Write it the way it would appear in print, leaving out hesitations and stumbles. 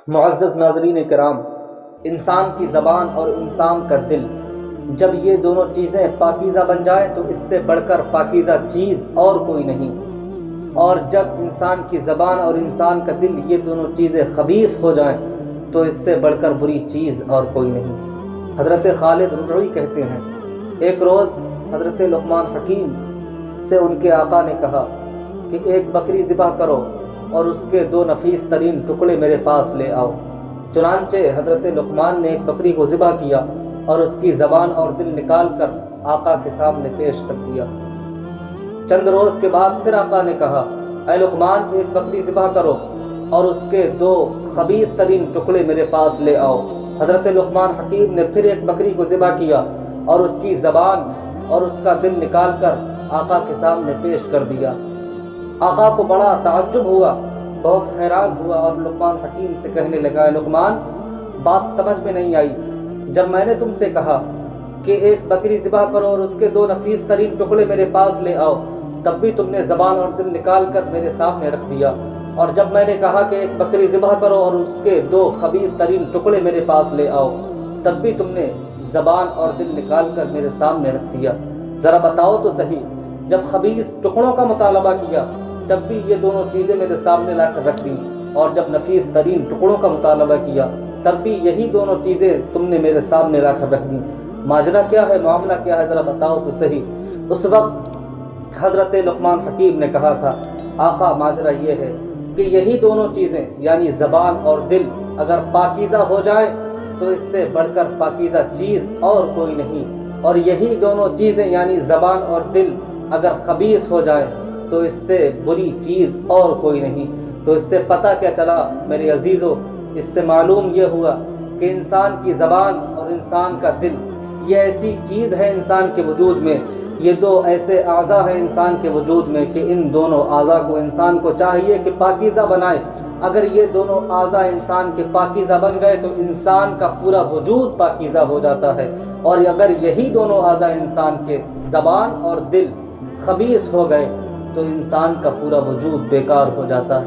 معزز ناظرین کرام، انسان کی زبان اور انسان کا دل، جب یہ دونوں چیزیں پاکیزہ بن جائیں تو اس سے بڑھ کر پاکیزہ چیز اور کوئی نہیں، اور جب انسان کی زبان اور انسان کا دل یہ دونوں چیزیں خبیث ہو جائیں تو اس سے بڑھ کر بری چیز اور کوئی نہیں۔ حضرت خالد رضوی کہتے ہیں، ایک روز حضرت لقمان حکیم سے ان کے آقا نے کہا کہ ایک بکری ذبح کرو اور اس کے 2 نفیس ترین ٹکڑے میرے پاس لے آؤ۔ چنانچہ حضرت لقمان نے ایک بکری کو ذبح کیا اور اس کی زبان اور دل نکال کر آقا کے سامنے پیش کر دیا۔ چند روز کے بعد پھر آقا نے کہا، اے لقمان، ایک بکری ذبح کرو اور اس کے 2 خبیث ترین ٹکڑے میرے پاس لے آؤ۔ حضرت لقمان حکیم نے پھر ایک بکری کو ذبح کیا اور اس کی زبان اور اس کا دل نکال کر آقا کے سامنے پیش کر دیا۔ آقا کو بڑا تعجب ہوا، بہت حیران ہوا اور لقمان حکیم سے کہنے لگا، اے لقمان، بات سمجھ میں نہیں آئی، جب میں نے تم سے کہا کہ ایک بکری ذبح کرو اور اس کے 2 نفیس ترین ٹکڑے میرے پاس لے آؤ، تب بھی تم نے زبان اور دل نکال کر میرے سامنے رکھ دیا، اور جب میں نے کہا کہ ایک بکری ذبح کرو اور اس کے 2 خبیث ترین ٹکڑے میرے پاس لے آؤ، تب بھی تم نے زبان اور دل نکال کر میرے سامنے رکھ دیا۔ ذرا بتاؤ تو صحیح، جب خبیث ٹکڑوں کا مطالبہ کیا تب بھی یہ دونوں چیزیں میرے سامنے لا کر رکھ دیں، اور جب نفیس ترین ٹکڑوں کا مطالبہ کیا تب بھی یہی دونوں چیزیں تم نے میرے سامنے لا کر رکھ دیں، ماجرا کیا ہے، معاملہ کیا ہے، ذرا بتاؤ تو صحیح۔ اس وقت حضرت لقمان حکیم نے کہا تھا، آقا، ماجرا یہ ہے کہ یہی دونوں چیزیں یعنی زبان اور دل اگر پاکیزہ ہو جائیں تو اس سے بڑھ کر پاکیزہ چیز اور کوئی نہیں، اور یہی دونوں چیزیں یعنی زبان اور دل اگر خبیث ہو جائیں تو اس سے بری چیز اور کوئی نہیں۔ تو اس سے پتہ کیا چلا میرے عزیزو، اس سے معلوم یہ ہوا کہ انسان کی زبان اور انسان کا دل یہ ایسی چیز ہے انسان کے وجود میں، یہ 2 ایسے اعضاء ہیں انسان کے وجود میں کہ ان دونوں اعضاء کو انسان کو چاہیے کہ پاکیزہ بنائے۔ اگر یہ دونوں اعضاء انسان کے پاکیزہ بن گئے تو انسان کا پورا وجود پاکیزہ ہو جاتا ہے، اور اگر یہی دونوں اعضاء انسان کے زبان اور دل خبیث ہو گئے تو انسان کا پورا وجود بیکار ہو جاتا ہے۔